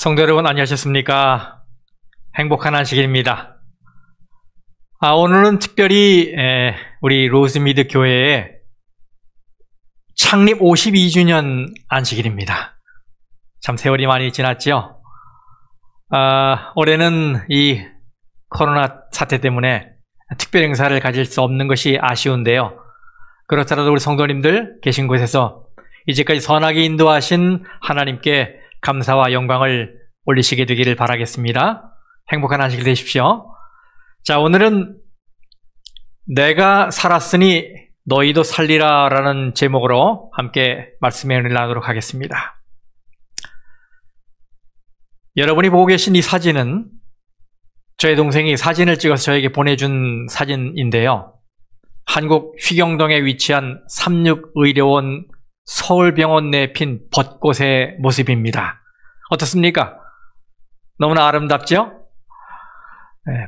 성도 여러분 안녕하셨습니까? 행복한 안식일입니다. 오늘은 특별히 우리 로즈미드 교회의 창립 52주년 안식일입니다. 참 세월이 많이 지났죠? 올해는 이 코로나 사태 때문에 특별 행사를 가질 수 없는 것이 아쉬운데요. 그렇더라도 우리 성도님들 계신 곳에서 이제까지 선하게 인도하신 하나님께 감사와 영광을 올리시게 되기를 바라겠습니다. 행복한 안식일 되십시오. 자, 오늘은 내가 살았으니 너희도 살리라 라는 제목으로 함께 말씀을 나누도록 하겠습니다. 여러분이 보고 계신 이 사진은 저희 동생이 사진을 찍어서 저에게 보내준 사진인데요. 한국 휘경동에 위치한 삼육의료원 서울병원 내에 핀 벚꽃의 모습입니다. 어떻습니까? 너무나 아름답죠?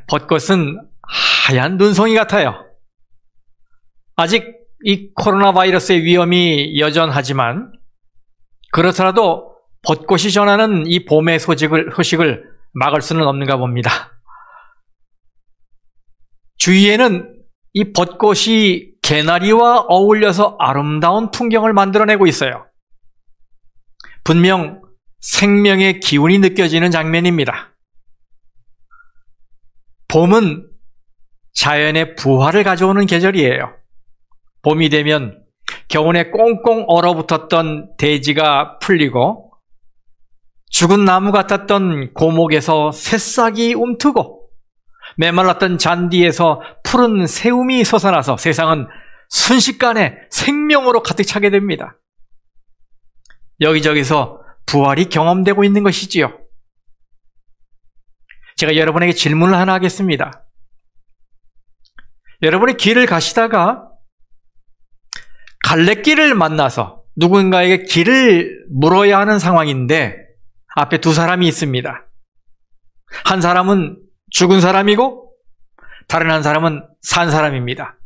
벚꽃은 하얀 눈송이 같아요. 아직 이 코로나 바이러스의 위험이 여전하지만 그렇더라도 벚꽃이 전하는 이 봄의 소식을 막을 수는 없는가 봅니다. 주위에는 이 벚꽃이 개나리와 어울려서 아름다운 풍경을 만들어내고 있어요. 분명 생명의 기운이 느껴지는 장면입니다. 봄은 자연의 부활을 가져오는 계절이에요. 봄이 되면 겨우내 꽁꽁 얼어붙었던 대지가 풀리고 죽은 나무 같았던 고목에서 새싹이 움트고 메말랐던 잔디에서 푸른 새움이 솟아나서 세상은 순식간에 생명으로 가득 차게 됩니다. 여기저기서 부활이 경험되고 있는 것이지요. 제가 여러분에게 질문을 하나 하겠습니다. 여러분이 길을 가시다가 갈래길을 만나서 누군가에게 길을 물어야 하는 상황인데 앞에 두 사람이 있습니다. 한 사람은 죽은 사람이고 다른 한 사람은 산 사람입니다.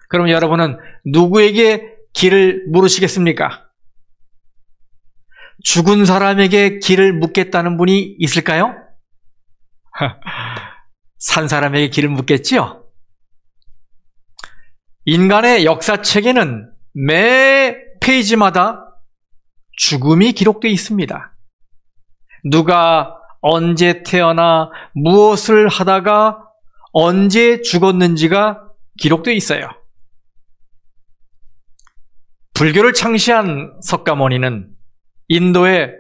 그럼 여러분은 누구에게 길을 물으시겠습니까? 죽은 사람에게 길을 묻겠다는 분이 있을까요? 산 사람에게 길을 묻겠지요? 인간의 역사책에는 매 페이지마다 죽음이 기록되어 있습니다. 누가 언제 태어나 무엇을 하다가 언제 죽었는지가 기록되어 있어요. 불교를 창시한 석가모니는 인도의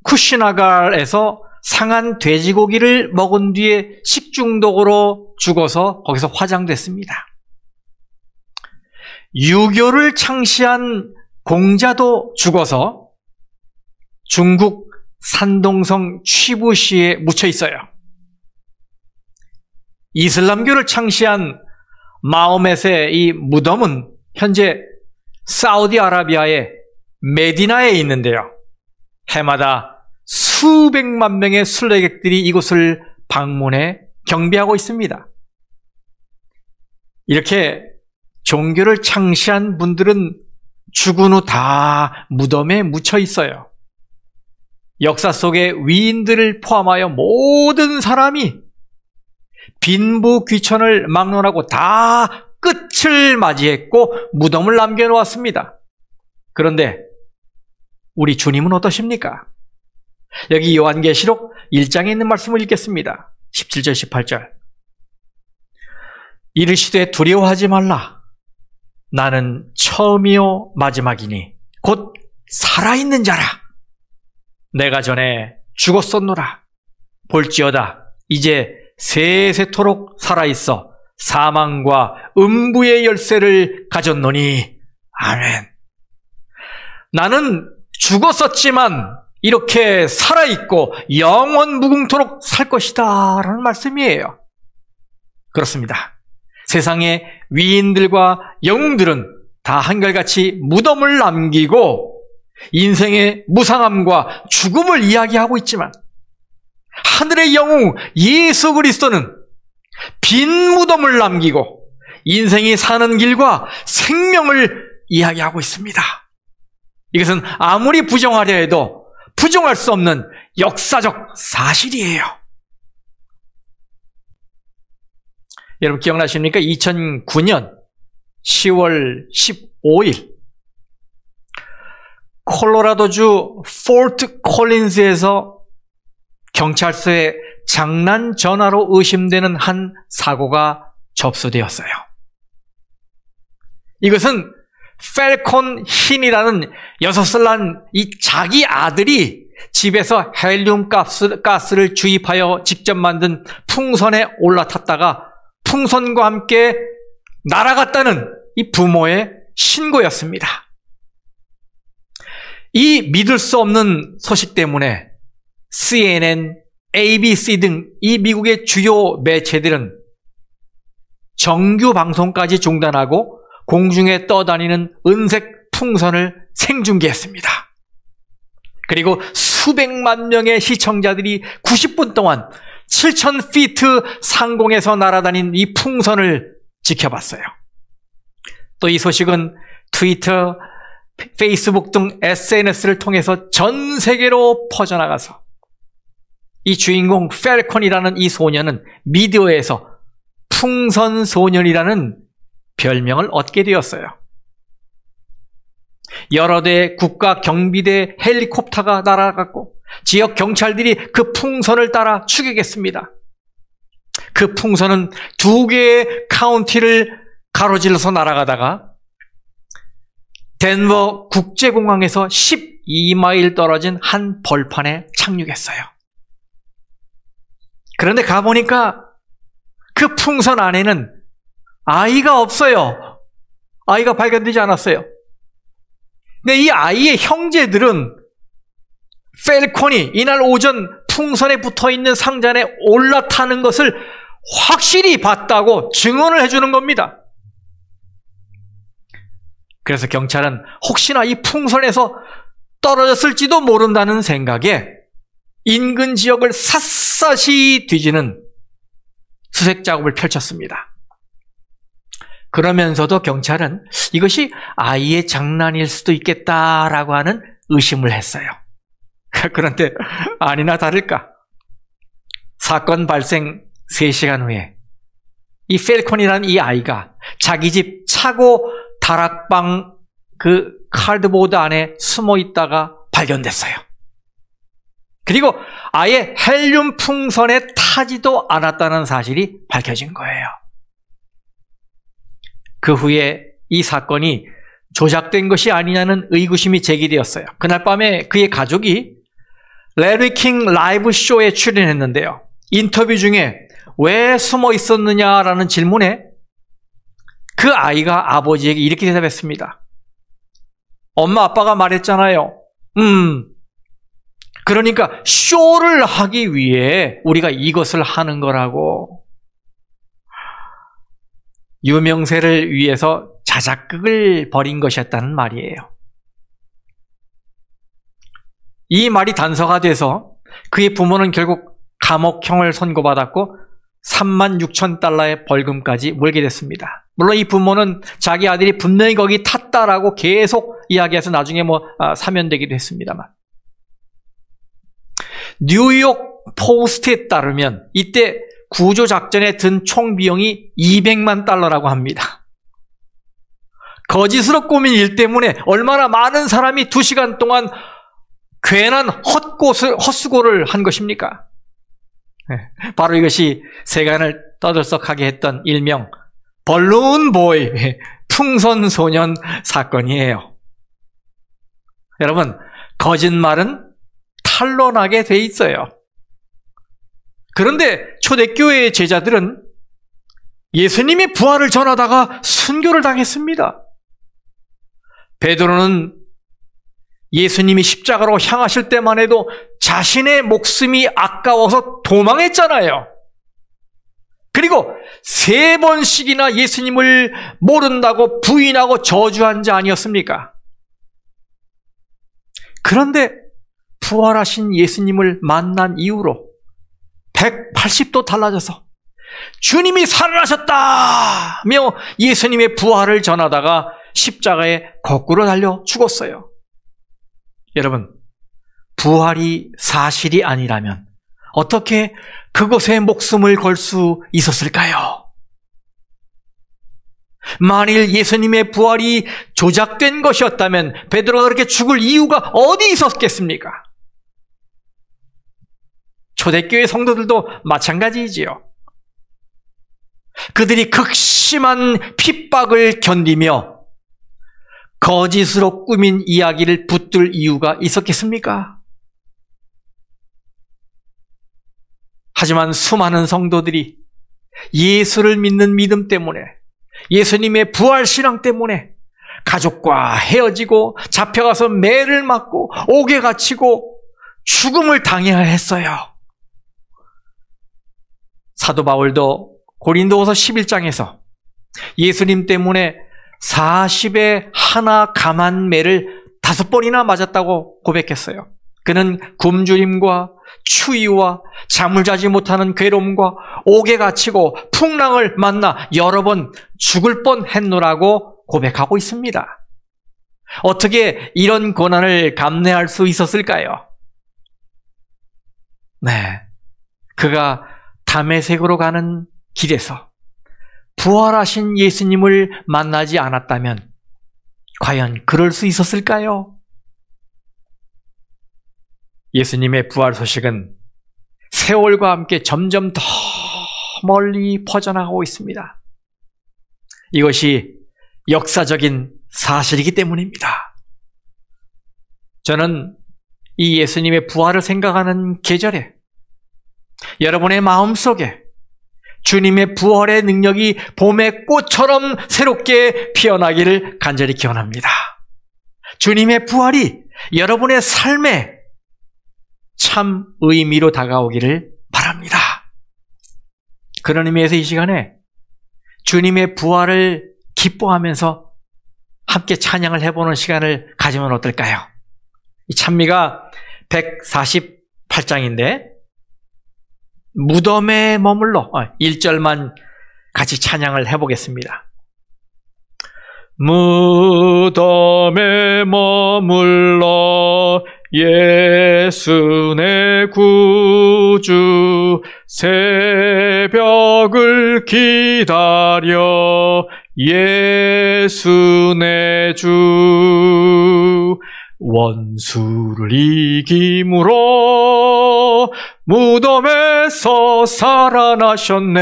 쿠시나갈에서 상한 돼지고기를 먹은 뒤에 식중독으로 죽어서 거기서 화장됐습니다. 유교를 창시한 공자도 죽어서 중국 산동성 취부시에 묻혀 있어요. 이슬람교를 창시한 마호멧의 이 무덤은 현재 사우디아라비아의 메디나에 있는데요. 해마다 수백만 명의 순례객들이 이곳을 방문해 경배하고 있습니다. 이렇게 종교를 창시한 분들은 죽은 후 다 무덤에 묻혀 있어요. 역사 속의 위인들을 포함하여 모든 사람이 빈부귀천을 막론하고 다 끝을 맞이했고 무덤을 남겨놓았습니다. 그런데 우리 주님은 어떠십니까? 여기 요한계시록 1장에 있는 말씀을 읽겠습니다. 17절 18절. 이르시되 두려워하지 말라. 나는 처음이요 마지막이니 곧 살아있는 자라. 내가 전에 죽었었노라. 볼지어다 이제 세세토록 살아있어 사망과 음부의 열쇠를 가졌노니. 아멘. 나는 죽었었지만 이렇게 살아있고 영원 무궁토록 살 것이다 라는 말씀이에요. 그렇습니다. 세상의 위인들과 영웅들은 다 한결같이 무덤을 남기고 인생의 무상함과 죽음을 이야기하고 있지만 하늘의 영웅 예수 그리스도는 빈 무덤을 남기고 인생이 사는 길과 생명을 이야기하고 있습니다. 이것은 아무리 부정하려 해도 부정할 수 없는 역사적 사실이에요. 여러분 기억나십니까? 2009년 10월 15일 콜로라도주 포트 콜린스에서 경찰서에 장난 전화로 의심되는 한 사고가 접수되었어요. 이것은 펠콘 힌이라는 6살 난 이 자기 아들이 집에서 헬륨 가스를 주입하여 직접 만든 풍선에 올라탔다가 풍선과 함께 날아갔다는 이 부모의 신고였습니다. 이 믿을 수 없는 소식 때문에 CNN, ABC 등 이 미국의 주요 매체들은 정규 방송까지 중단하고 공중에 떠다니는 은색 풍선을 생중계했습니다. 그리고 수백만 명의 시청자들이 90분 동안 7,000피트 상공에서 날아다닌 이 풍선을 지켜봤어요. 또 이 소식은 트위터, 페이스북 등 SNS를 통해서 전 세계로 퍼져나가서 이 주인공 펠콘이라는 이 소년은 미디어에서 풍선 소년이라는 별명을 얻게 되었어요. 여러 대의 국가 경비대 헬리콥터가 날아갔고 지역 경찰들이 그 풍선을 따라 추격했습니다. 그 풍선은 2개의 카운티를 가로질러서 날아가다가 덴버 국제공항에서 12마일 떨어진 한 벌판에 착륙했어요. 그런데 가보니까 그 풍선 안에는 아이가 없어요. 아이가 발견되지 않았어요. 근데 이 아이의 형제들은 펠콘이 이날 오전 풍선에 붙어있는 상자 안에 올라타는 것을 확실히 봤다고 증언을 해주는 겁니다. 그래서 경찰은 혹시나 이 풍선에서 떨어졌을지도 모른다는 생각에 인근 지역을 샅샅이 뒤지는 수색 작업을 펼쳤습니다. 그러면서도 경찰은 이것이 아이의 장난일 수도 있겠다라고 하는 의심을 했어요. 그런데 아니나 다를까 사건 발생 3시간 후에 이 펠콘이라는 이 아이가 자기 집 차고 다락방 그 카드보드 안에 숨어 있다가 발견됐어요. 그리고 아예 헬륨 풍선에 타지도 않았다는 사실이 밝혀진 거예요. 그 후에 이 사건이 조작된 것이 아니냐는 의구심이 제기되었어요. 그날 밤에 그의 가족이 레리 킹 라이브 쇼에 출연했는데요. 인터뷰 중에 왜 숨어 있었느냐라는 질문에 그 아이가 아버지에게 이렇게 대답했습니다. 엄마 아빠가 말했잖아요. 그러니까 쇼를 하기 위해 우리가 이것을 하는 거라고. 유명세를 위해서 자작극을 벌인 것이었다는 말이에요. 이 말이 단서가 돼서 그의 부모는 결국 감옥형을 선고받았고 36,000달러의 벌금까지 물게 됐습니다. 물론 이 부모는 자기 아들이 분명히 거기 탔다라고 계속 이야기해서 나중에 사면되기도 했습니다만. 뉴욕 포스트에 따르면 이때 구조작전에 든 총 비용이 200만 달러라고 합니다. 거짓으로 꾸민 일 때문에 얼마나 많은 사람이 2시간 동안 괜한 헛수고를 한 것입니까? 바로 이것이 세간을 떠들썩하게 했던 일명 벌룬보이 풍선소년 사건이에요. 여러분, 거짓말은 탄로나게 돼 있어요. 그런데 초대교회의 제자들은 예수님의 부활을 전하다가 순교를 당했습니다. 베드로는 예수님이 십자가로 향하실 때만 해도 자신의 목숨이 아까워서 도망했잖아요. 그리고 3번씩이나 예수님을 모른다고 부인하고 저주한 자 아니었습니까? 그런데 부활하신 예수님을 만난 이후로 180도 달라져서 주님이 살아나셨다며 예수님의 부활을 전하다가 십자가에 거꾸로 달려 죽었어요. 여러분, 부활이 사실이 아니라면 어떻게 그곳에 목숨을 걸 수 있었을까요? 만일 예수님의 부활이 조작된 것이었다면 베드로가 그렇게 죽을 이유가 어디 있었겠습니까? 초대교회 성도들도 마찬가지이지요. 그들이 극심한 핍박을 견디며 거짓으로 꾸민 이야기를 붙들 이유가 있었겠습니까? 하지만 수많은 성도들이 예수를 믿는 믿음 때문에, 예수님의 부활신앙 때문에 가족과 헤어지고 잡혀가서 매를 맞고 옥에 갇히고 죽음을 당해야 했어요. 사도 바울도 고린도후서 11장에서 예수님 때문에 40에 하나 감한 매를 5번이나 맞았다고 고백했어요. 그는 굶주림과 추위와 잠을 자지 못하는 괴로움과 옥에 갇히고 풍랑을 만나 여러 번 죽을 뻔했노라고 고백하고 있습니다. 어떻게 이런 고난을 감내할 수 있었을까요? 네, 그가 다메섹으로 가는 길에서 부활하신 예수님을 만나지 않았다면 과연 그럴 수 있었을까요? 예수님의 부활 소식은 세월과 함께 점점 더 멀리 퍼져나가고 있습니다. 이것이 역사적인 사실이기 때문입니다. 저는 이 예수님의 부활을 생각하는 계절에 여러분의 마음속에 주님의 부활의 능력이 봄의 꽃처럼 새롭게 피어나기를 간절히 기원합니다. 주님의 부활이 여러분의 삶에 참 의미로 다가오기를 바랍니다. 그런 의미에서 이 시간에 주님의 부활을 기뻐하면서 함께 찬양을 해보는 시간을 가지면 어떨까요? 이 찬미가 148장인데 무덤에 머물러 1절만 같이 찬양을 해보겠습니다. 무덤에 머물러 예수 내 구주 새벽을 기다려 예수 내 주 원수를 이김으로 무덤에서 살아나셨네.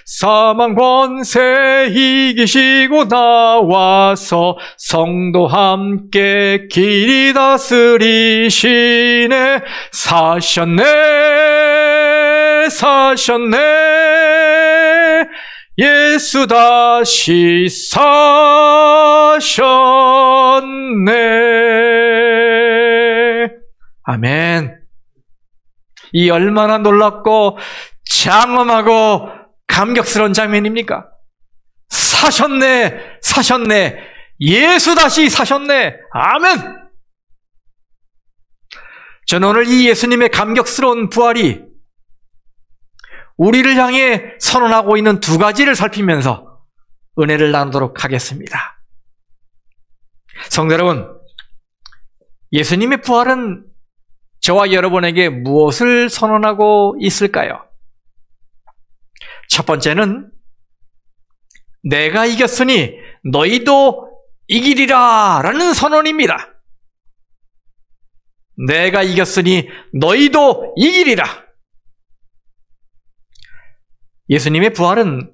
사망 권세 이기시고 나와서 성도 함께 길이 다스리시네. 사셨네 사셨네 예수 다시 사셨네. 아멘. 이 얼마나 놀랍고 장엄하고 감격스러운 장면입니까? 사셨네 사셨네 예수 다시 사셨네. 아멘. 저는 오늘 이 예수님의 감격스러운 부활이 우리를 향해 선언하고 있는 두 가지를 살피면서 은혜를 나누도록 하겠습니다. 성도 여러분, 예수님의 부활은 저와 여러분에게 무엇을 선언하고 있을까요? 첫 번째는 내가 이겼으니 너희도 이기리라 라는 선언입니다. 내가 이겼으니 너희도 이기리라. 예수님의 부활은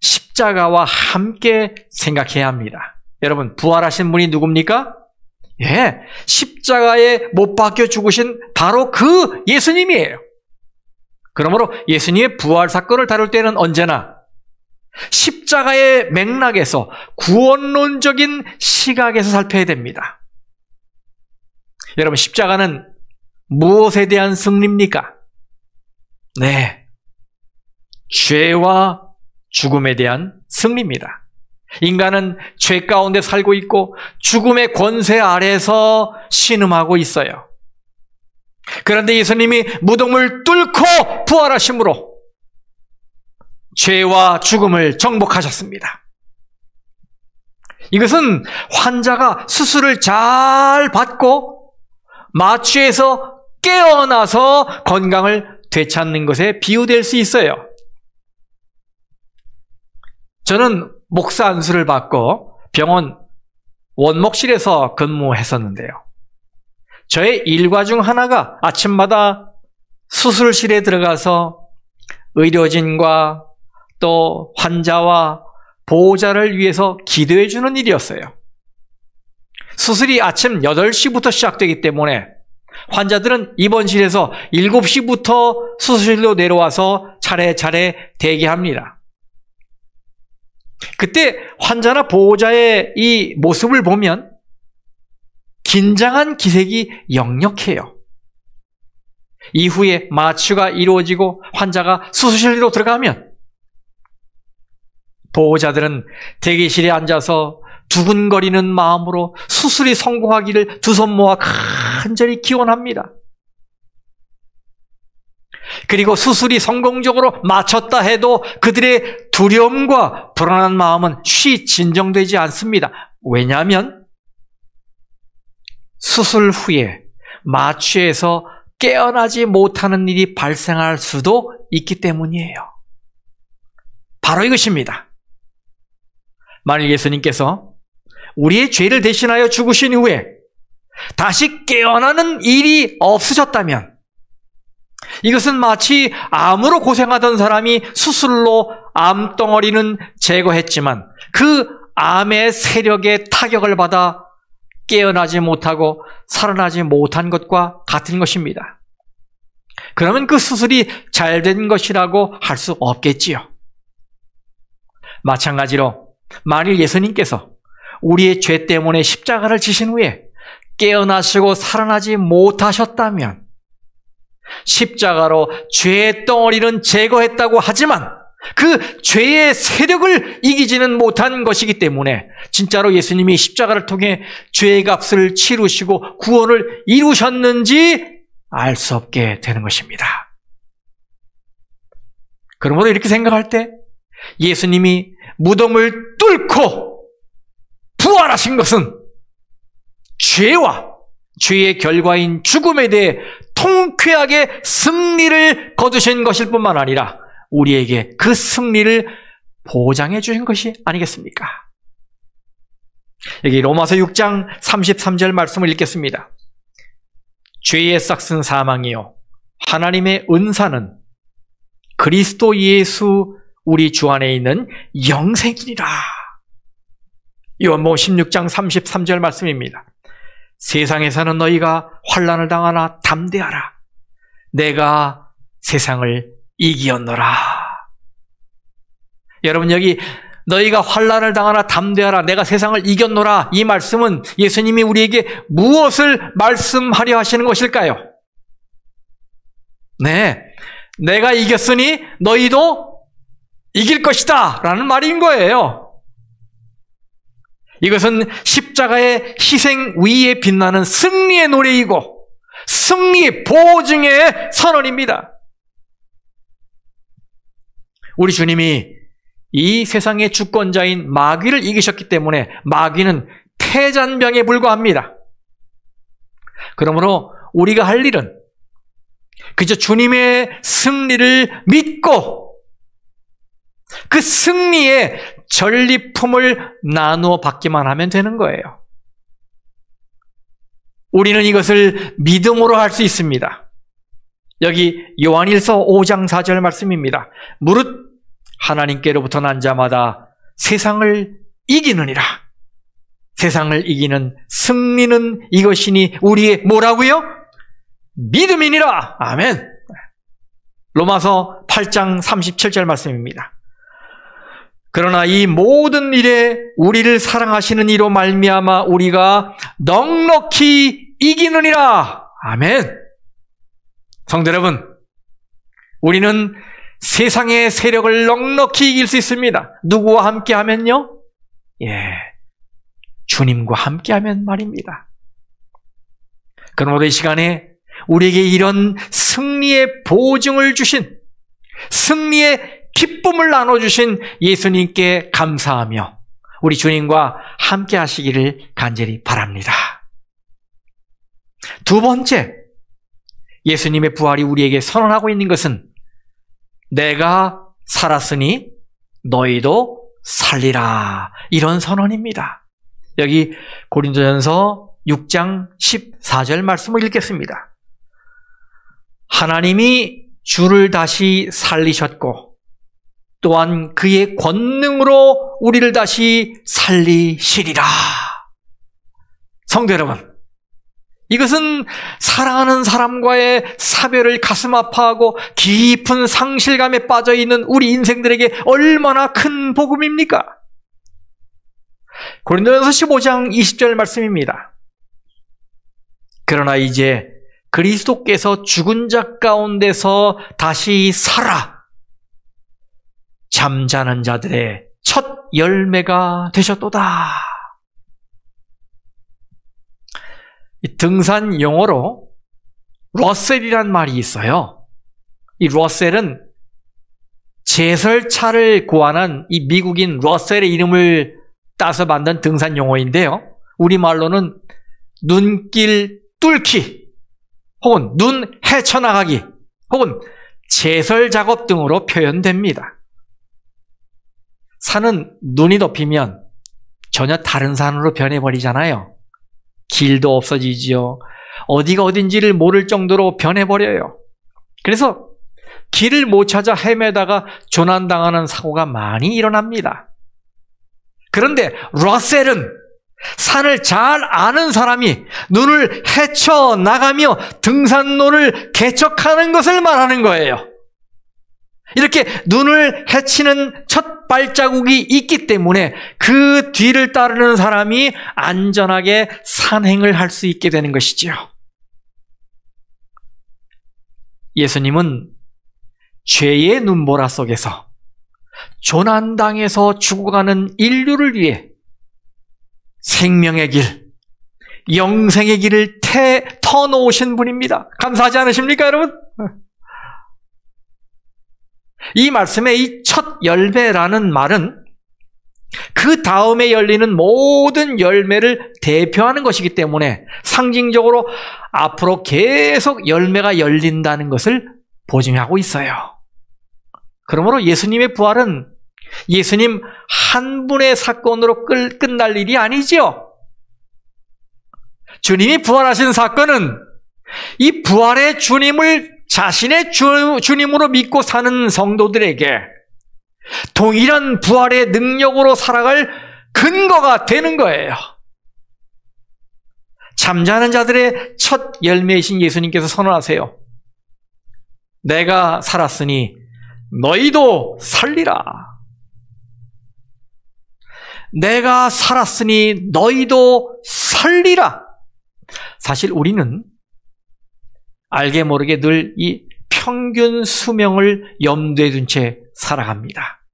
십자가와 함께 생각해야 합니다. 여러분, 부활하신 분이 누굽니까? 예, 십자가에 못 박혀 죽으신 바로 그 예수님이에요. 그러므로 예수님의 부활 사건을 다룰 때는 언제나 십자가의 맥락에서 구원론적인 시각에서 살펴야 됩니다. 여러분, 십자가는 무엇에 대한 승리입니까? 네, 죄와 죽음에 대한 승리입니다. 인간은 죄 가운데 살고 있고 죽음의 권세 아래에서 신음하고 있어요. 그런데 예수님이 무덤을 뚫고 부활하심으로 죄와 죽음을 정복하셨습니다. 이것은 환자가 수술을 잘 받고 마취에서 깨어나서 건강을 되찾는 것에 비유될 수 있어요. 저는 목사 안수를 받고 병원 원목실에서 근무했었는데요. 저의 일과 중 하나가 아침마다 수술실에 들어가서 의료진과 또 환자와 보호자를 위해서 기도해 주는 일이었어요. 수술이 아침 8시부터 시작되기 때문에 환자들은 입원실에서 7시부터 수술실로 내려와서 차례차례 대기합니다. 그때 환자나 보호자의 이 모습을 보면 긴장한 기색이 역력해요. 이후에 마취가 이루어지고 환자가 수술실로 들어가면 보호자들은 대기실에 앉아서 두근거리는 마음으로 수술이 성공하기를 두 손 모아 간절히 기원합니다. 그리고 수술이 성공적으로 마쳤다 해도 그들의 두려움과 불안한 마음은 쉬 진정되지 않습니다. 왜냐하면 수술 후에 마취에서 깨어나지 못하는 일이 발생할 수도 있기 때문이에요. 바로 이것입니다. 만일 예수님께서 우리의 죄를 대신하여 죽으신 후에 다시 깨어나는 일이 없으셨다면 이것은 마치 암으로 고생하던 사람이 수술로 암덩어리는 제거했지만 그 암의 세력에 타격을 받아 깨어나지 못하고 살아나지 못한 것과 같은 것입니다. 그러면 그 수술이 잘된 것이라고 할 수 없겠지요. 마찬가지로 만일 예수님께서 우리의 죄 때문에 십자가를 지신 후에 깨어나시고 살아나지 못하셨다면 십자가로 죄의 덩어리는 제거했다고 하지만 그 죄의 세력을 이기지는 못한 것이기 때문에 진짜로 예수님이 십자가를 통해 죄의 값을 치르시고 구원을 이루셨는지 알 수 없게 되는 것입니다. 그러므로 이렇게 생각할 때 예수님이 무덤을 뚫고 부활하신 것은 죄와 죄의 결과인 죽음에 대해 통쾌하게 승리를 거두신 것일 뿐만 아니라 우리에게 그 승리를 보장해 주신 것이 아니겠습니까? 여기 로마서 6장 33절 말씀을 읽겠습니다. 죄의 싹은 사망이요 하나님의 은사는 그리스도 예수 우리 주 안에 있는 영생이니라. 요한복음 16장 33절 말씀입니다. 세상에 사는 너희가 환난을 당하나 담대하라. 내가 세상을 이기었노라. 여러분 여기 너희가 환난을 당하나 담대하라. 내가 세상을 이겼노라. 이 말씀은 예수님이 우리에게 무엇을 말씀하려 하시는 것일까요? 네, 내가 이겼으니 너희도 이길 것이다 라는 말인 거예요. 이것은 십자가의 희생 위에 빛나는 승리의 노래이고 승리 보증의 선언입니다. 우리 주님이 이 세상의 주권자인 마귀를 이기셨기 때문에 마귀는 패잔병에 불과합니다. 그러므로 우리가 할 일은 그저 주님의 승리를 믿고 그 승리의 전리품을 나누어 받기만 하면 되는 거예요. 우리는 이것을 믿음으로 할 수 있습니다. 여기 요한일서 5장 4절 말씀입니다. 무릇 하나님께로부터 난 자마다 세상을 이기느니라. 세상을 이기는 승리는 이것이니 우리의 뭐라고요? 믿음이니라. 아멘. 로마서 8장 37절 말씀입니다. 그러나 이 모든 일에 우리를 사랑하시는 이로 말미암아 우리가 넉넉히 이기느니라. 아멘. 성도 여러분, 우리는 세상의 세력을 넉넉히 이길 수 있습니다. 누구와 함께 하면요? 주님과 함께 하면 말입니다. 그러므로 이 시간에 우리에게 이런 승리의 보증을 주신, 승리의 기쁨을 나눠주신 예수님께 감사하며 우리 주님과 함께 하시기를 간절히 바랍니다. 두 번째, 예수님의 부활이 우리에게 선언하고 있는 것은 내가 살았으니 너희도 살리라. 이런 선언입니다. 여기 고린도전서 6장 14절 말씀을 읽겠습니다. 하나님이 주를 다시 살리셨고 또한 그의 권능으로 우리를 다시 살리시리라. 성도 여러분, 이것은 사랑하는 사람과의 사별을 가슴 아파하고 깊은 상실감에 빠져있는 우리 인생들에게 얼마나 큰 복음입니까? 고린도전서 15장 20절 말씀입니다. 그러나 이제 그리스도께서 죽은 자 가운데서 다시 살아 잠자는 자들의 첫 열매가 되셨도다. 등산 용어로 러셀이란 말이 있어요. 이 러셀은 제설차를 고안한 이 미국인 러셀의 이름을 따서 만든 등산 용어인데요. 우리말로는 눈길 뚫기 혹은 눈 헤쳐나가기 혹은 제설 작업 등으로 표현됩니다. 산은 눈이 덮이면 전혀 다른 산으로 변해버리잖아요. 길도 없어지지요. 어디가 어딘지를 모를 정도로 변해버려요. 그래서 길을 못 찾아 헤매다가 조난당하는 사고가 많이 일어납니다. 그런데 러셀은 산을 잘 아는 사람이 눈을 헤쳐나가며 등산로를 개척하는 것을 말하는 거예요. 이렇게 눈을 헤치는 첫 발자국이 있기 때문에 그 뒤를 따르는 사람이 안전하게 산행을 할 수 있게 되는 것이지요. 예수님은 죄의 눈보라 속에서 조난당해서 죽어가는 인류를 위해 생명의 길, 영생의 길을 터놓으신 분입니다. 감사하지 않으십니까, 여러분? 이 말씀의 이 첫 열매라는 말은 그 다음에 열리는 모든 열매를 대표하는 것이기 때문에 상징적으로 앞으로 계속 열매가 열린다는 것을 보증하고 있어요. 그러므로 예수님의 부활은 예수님 한 분의 사건으로 끝날 일이 아니죠. 주님이 부활하신 사건은 이 부활의 주님을 자신의 주님으로 믿고 사는 성도들에게 동일한 부활의 능력으로 살아갈 근거가 되는 거예요. 잠자는 자들의 첫 열매이신 예수님께서 선언하세요. 내가 살았으니 너희도 살리라. 내가 살았으니 너희도 살리라. 사실 우리는 알게 모르게 늘 이 평균 수명을 염두에 둔 채 살아갑니다.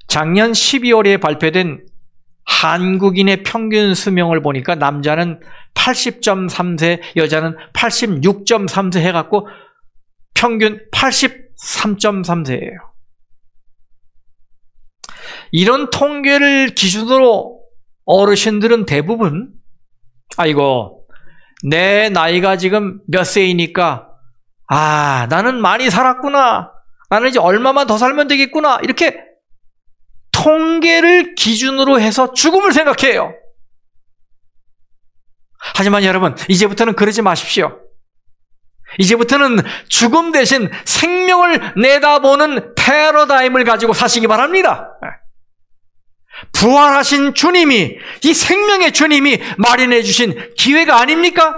작년 12월에 발표된 한국인의 평균 수명을 보니까 남자는 80.3세, 여자는 86.3세 해갖고 평균 83.3세예요. 이런 통계를 기준으로 어르신들은 대부분 아이고 내 나이가 지금 몇 세이니까 나는 많이 살았구나. 나는 이제 얼마만 더 살면 되겠구나. 이렇게 통계를 기준으로 해서 죽음을 생각해요. 하지만 여러분, 이제부터는 그러지 마십시오. 이제부터는 죽음 대신 생명을 내다보는 패러다임을 가지고 사시기 바랍니다. 부활하신 주님이, 이 생명의 주님이 마련해 주신 기회가 아닙니까?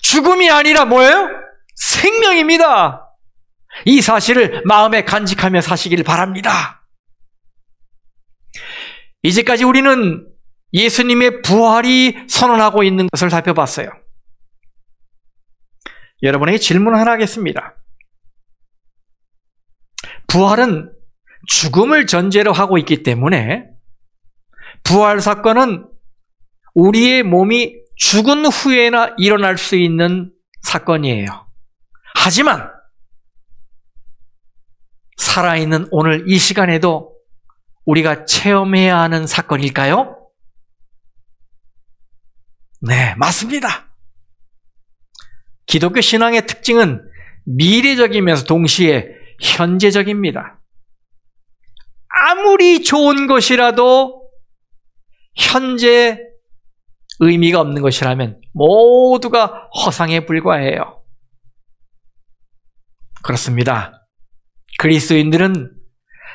죽음이 아니라 뭐예요? 생명입니다. 이 사실을 마음에 간직하며 사시길 바랍니다. 이제까지 우리는 예수님의 부활이 선언하고 있는 것을 살펴봤어요. 여러분에게 질문 하나 하겠습니다. 부활은 죽음을 전제로 하고 있기 때문에 부활 사건은 우리의 몸이 죽은 후에나 일어날 수 있는 사건이에요. 하지만 살아있는 오늘 이 시간에도 우리가 체험해야 하는 사건일까요? 네, 맞습니다. 기독교 신앙의 특징은 미래적이면서 동시에 현재적입니다. 아무리 좋은 것이라도 현재 의미가 없는 것이라면 모두가 허상에 불과해요. 그렇습니다. 그리스도인들은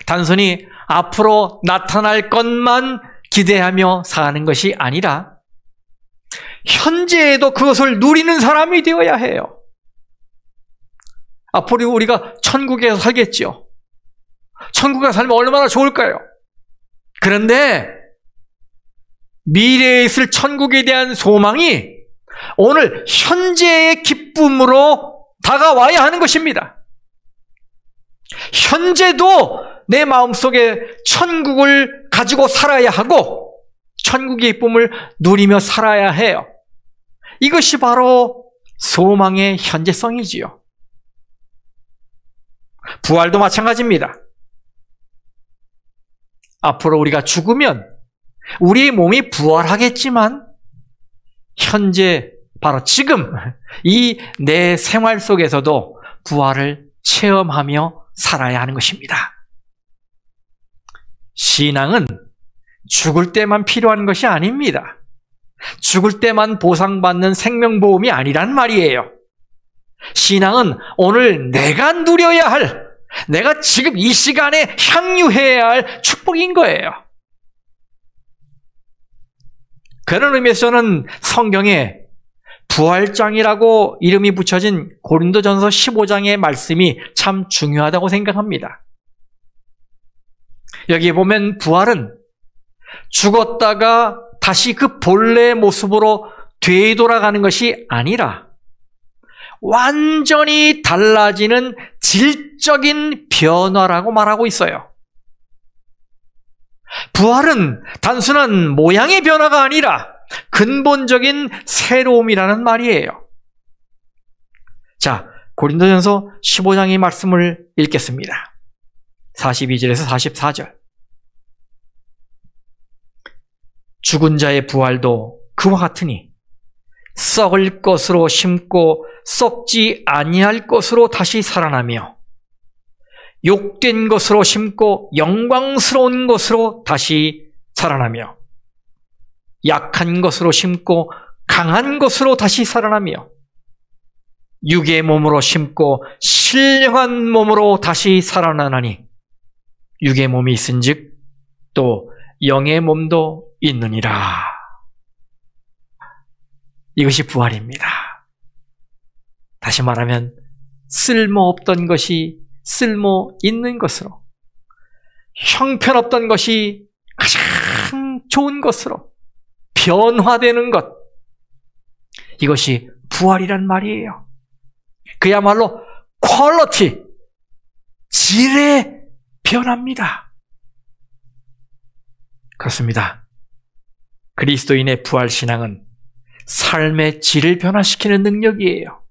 단순히 앞으로 나타날 것만 기대하며 사는 것이 아니라 현재에도 그것을 누리는 사람이 되어야 해요. 앞으로 우리가 천국에서 살겠죠. 천국에 살면 얼마나 좋을까요? 그런데 미래에 있을 천국에 대한 소망이 오늘 현재의 기쁨으로 다가와야 하는 것입니다. 현재도 내 마음속에 천국을 가지고 살아야 하고 천국의 기쁨을 누리며 살아야 해요. 이것이 바로 소망의 현재성이지요. 부활도 마찬가지입니다. 앞으로 우리가 죽으면 우리의 몸이 부활하겠지만 현재 바로 지금 이 내 생활 속에서도 부활을 체험하며 살아야 하는 것입니다. 신앙은 죽을 때만 필요한 것이 아닙니다. 죽을 때만 보상받는 생명보험이 아니란 말이에요. 신앙은 오늘 내가 누려야 할, 내가 지금 이 시간에 향유해야 할 축복인 거예요. 그런 의미에서 저는 성경에 부활장이라고 이름이 붙여진 고린도전서 15장의 말씀이 참 중요하다고 생각합니다. 여기에 보면 부활은 죽었다가 다시 그 본래 모습으로 되돌아가는 것이 아니라 완전히 달라지는 질적인 변화라고 말하고 있어요. 부활은 단순한 모양의 변화가 아니라 근본적인 새로움이라는 말이에요. 자, 고린도전서 15장의 말씀을 읽겠습니다. 42절에서 44절. 죽은 자의 부활도 그와 같으니 썩을 것으로 심고 썩지 아니할 것으로 다시 살아나며 욕된 것으로 심고 영광스러운 것으로 다시 살아나며 약한 것으로 심고 강한 것으로 다시 살아나며 육의 몸으로 심고 신령한 몸으로 다시 살아나나니 육의 몸이 있은즉 또 영의 몸도 있느니라. 이것이 부활입니다. 다시 말하면 쓸모없던 것이 쓸모 있는 것으로, 형편없던 것이 가장 좋은 것으로 변화되는 것, 이것이 부활이란 말이에요. 그야말로 퀄리티, 질의 변화입니다. 그렇습니다. 그리스도인의 부활신앙은 삶의 질을 변화시키는 능력이에요.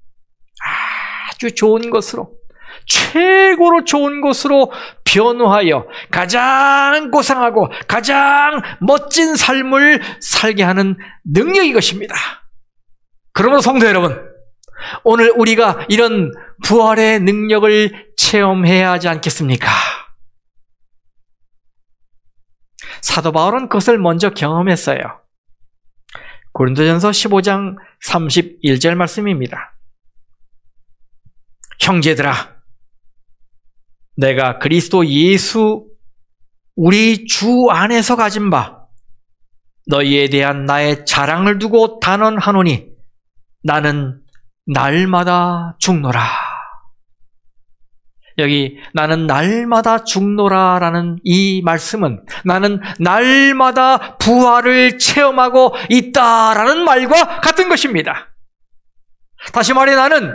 아주 좋은 것으로, 최고로 좋은 것으로 변화하여 가장 고상하고 가장 멋진 삶을 살게 하는 능력이 것입니다. 그러므로 성도 여러분, 오늘 우리가 이런 부활의 능력을 체험해야 하지 않겠습니까? 사도 바울은 그것을 먼저 경험했어요. 고린도전서 15장 31절 말씀입니다. 형제들아, 내가 그리스도 예수 우리 주 안에서 가진 바 너희에 대한 나의 자랑을 두고 단언하노니 나는 날마다 죽노라. 여기 나는 날마다 죽노라라는 이 말씀은 나는 날마다 부활을 체험하고 있다라는 말과 같은 것입니다. 다시 말해 나는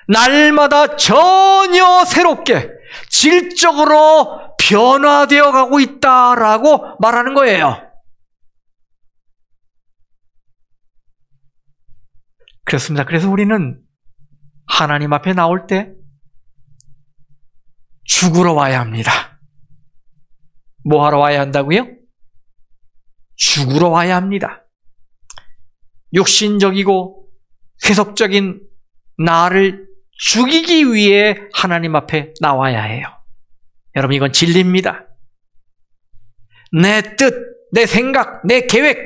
날마다 전혀 새롭게 질적으로 변화되어 가고 있다라고 말하는 거예요. 그렇습니다. 그래서 우리는 하나님 앞에 나올 때 죽으러 와야 합니다. 뭐 하러 와야 한다고요? 죽으러 와야 합니다. 육신적이고 세속적인 나를 죽이기 위해 하나님 앞에 나와야 해요. 여러분, 이건 진리입니다. 내 뜻, 내 생각, 내 계획,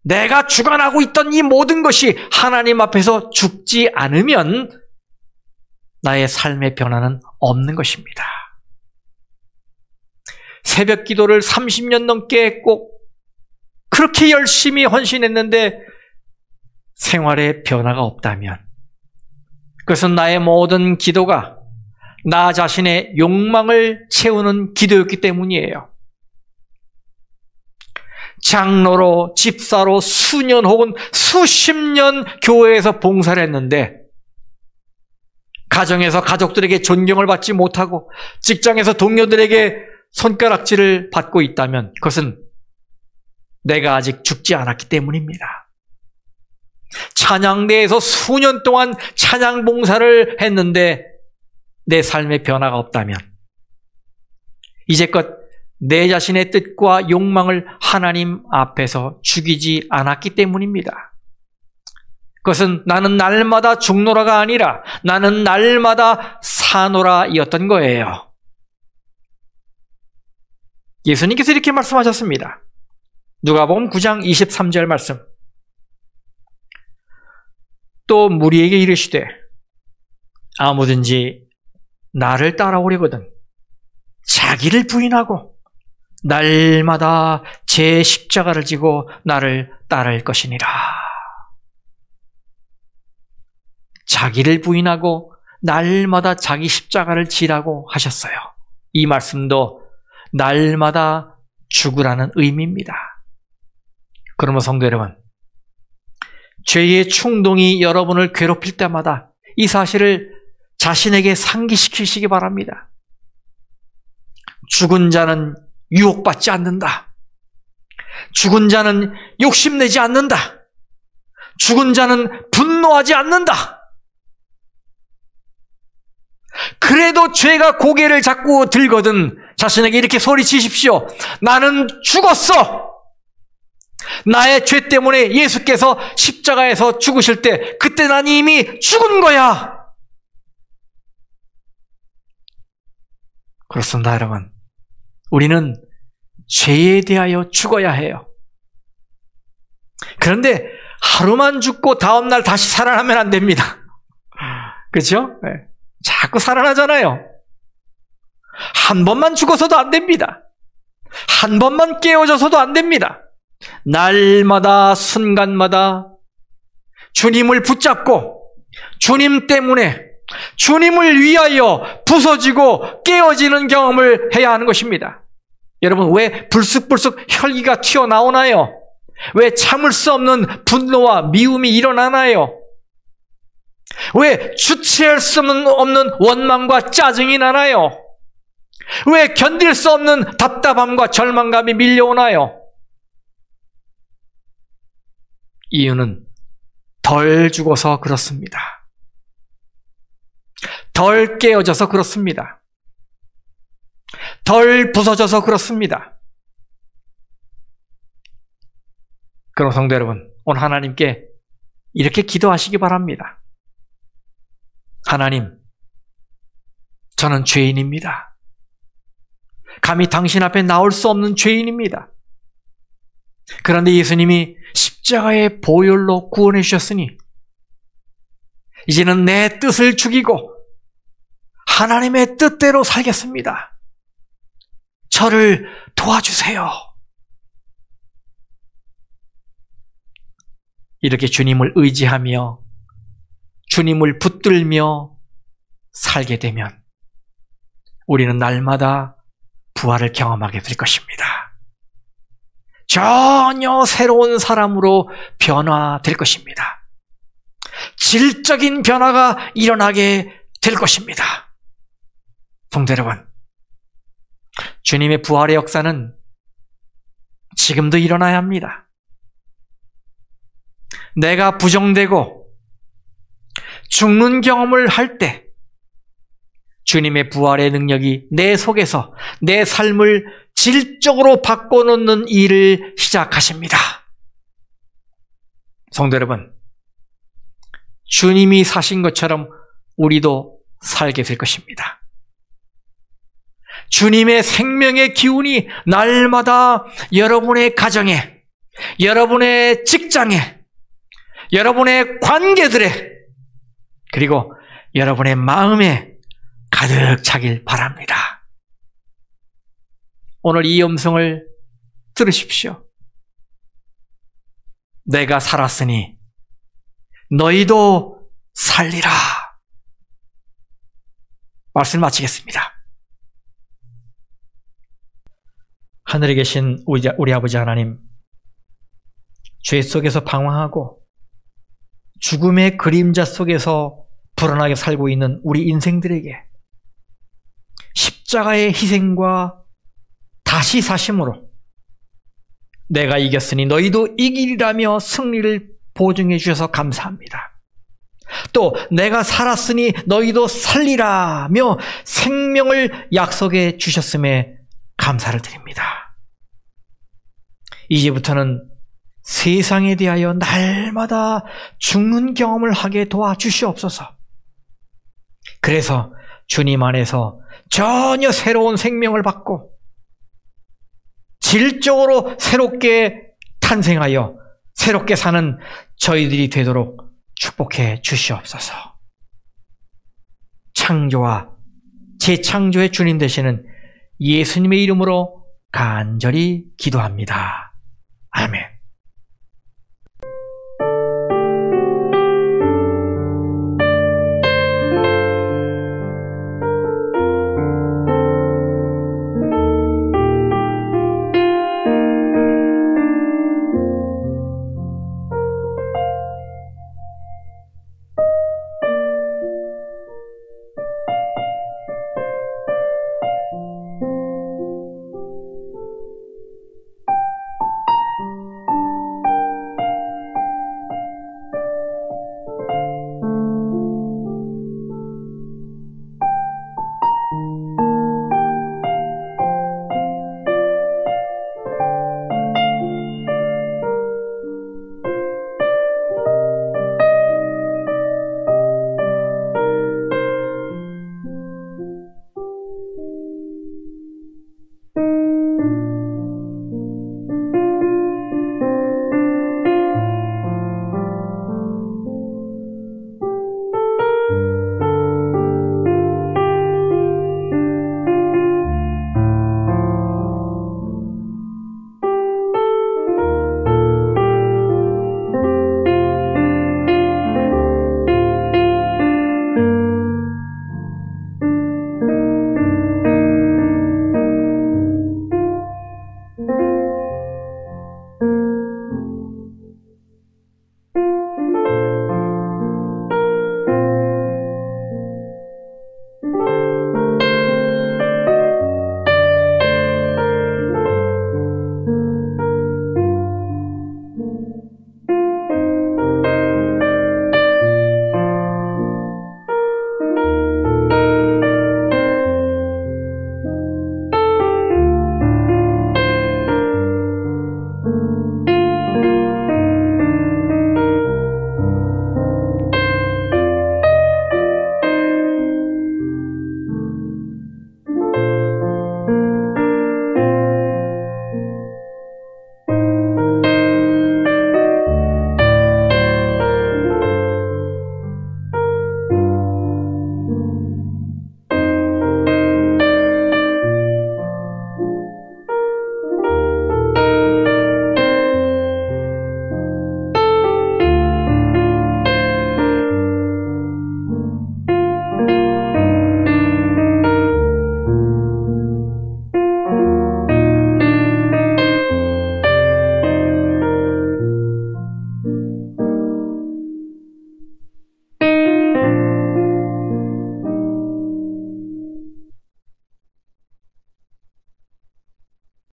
내가 주관하고 있던 이 모든 것이 하나님 앞에서 죽지 않으면 나의 삶의 변화는 없는 것입니다. 새벽 기도를 30년 넘게 했고 그렇게 열심히 헌신했는데 생활에 변화가 없다면 그것은 나의 모든 기도가 나 자신의 욕망을 채우는 기도였기 때문이에요. 장로로, 집사로 수년 혹은 수십 년 교회에서 봉사를 했는데 가정에서 가족들에게 존경을 받지 못하고 직장에서 동료들에게 손가락질을 받고 있다면 그것은 내가 아직 죽지 않았기 때문입니다. 찬양대에서 수년 동안 찬양 봉사를 했는데 내 삶의 변화가 없다면 이제껏 내 자신의 뜻과 욕망을 하나님 앞에서 죽이지 않았기 때문입니다. 그것은 나는 날마다 죽노라가 아니라 나는 날마다 사노라이었던 거예요. 예수님께서 이렇게 말씀하셨습니다. 누가복음 9장 23절 말씀. 또 무리에게 이르시되 아무든지 나를 따라오려거든 자기를 부인하고 날마다 제 십자가를 지고 나를 따를 것이니라. 자기를 부인하고 날마다 자기 십자가를 지라고 하셨어요. 이 말씀도 날마다 죽으라는 의미입니다. 그러면 성도 여러분, 죄의 충동이 여러분을 괴롭힐 때마다 이 사실을 자신에게 상기시키시기 바랍니다. 죽은 자는 유혹받지 않는다. 죽은 자는 욕심내지 않는다. 죽은 자는 분노하지 않는다. 그래도 죄가 고개를 자꾸 들거든 자신에게 이렇게 소리치십시오. 나는 죽었어. 나의 죄 때문에 예수께서 십자가에서 죽으실 때 그때 난 이미 죽은 거야. 그렇습니다, 여러분. 우리는 죄에 대하여 죽어야 해요. 그런데 하루만 죽고 다음날 다시 살아나면 안 됩니다. 그렇죠? 네. 자꾸 살아나잖아요. 한 번만 죽어서도 안 됩니다. 한 번만 깨어져서도 안 됩니다. 날마다 순간마다 주님을 붙잡고 주님 때문에 주님을 위하여 부서지고 깨어지는 경험을 해야 하는 것입니다. 여러분, 왜 불쑥불쑥 혈기가 튀어나오나요? 왜 참을 수 없는 분노와 미움이 일어나나요? 왜 주체할 수 없는 원망과 짜증이 나나요? 왜 견딜 수 없는 답답함과 절망감이 밀려오나요? 이유는 덜 죽어서 그렇습니다. 덜 깨어져서 그렇습니다. 덜 부서져서 그렇습니다. 그럼 성도 여러분, 오늘 하나님께 이렇게 기도하시기 바랍니다. 하나님, 저는 죄인입니다. 감히 당신 앞에 나올 수 없는 죄인입니다. 그런데 예수님이 십자가의 보혈로 구원해 주셨으니 이제는 내 뜻을 죽이고 하나님의 뜻대로 살겠습니다. 저를 도와주세요. 이렇게 주님을 의지하며 주님을 붙들며 살게 되면 우리는 날마다 부활을 경험하게 될 것입니다. 전혀 새로운 사람으로 변화될 것입니다. 질적인 변화가 일어나게 될 것입니다. 성도 여러분, 주님의 부활의 역사는 지금도 일어나야 합니다. 내가 부정되고 죽는 경험을 할 때 주님의 부활의 능력이 내 속에서 내 삶을 질적으로 바꿔놓는 일을 시작하십니다. 성도 여러분, 주님이 사신 것처럼 우리도 살게 될 것입니다. 주님의 생명의 기운이 날마다 여러분의 가정에, 여러분의 직장에, 여러분의 관계들에, 그리고 여러분의 마음에 가득 차길 바랍니다. 오늘 이 음성을 들으십시오. 내가 살았으니 너희도 살리라. 말씀 마치겠습니다. 하늘에 계신 우리 아버지 하나님, 죄 속에서 방황하고 죽음의 그림자 속에서 불안하게 살고 있는 우리 인생들에게 십자가의 희생과 다시 사심으로 내가 이겼으니 너희도 이기리라며 승리를 보증해 주셔서 감사합니다. 또 내가 살았으니 너희도 살리라며 생명을 약속해 주셨음에 감사를 드립니다. 이제부터는 세상에 대하여 날마다 죽는 경험을 하게 도와주시옵소서. 그래서 주님 안에서 전혀 새로운 생명을 받고 질적으로 새롭게 탄생하여 새롭게 사는 저희들이 되도록 축복해 주시옵소서. 창조와 재창조의 주님 되시는 예수님의 이름으로 간절히 기도합니다. 아멘.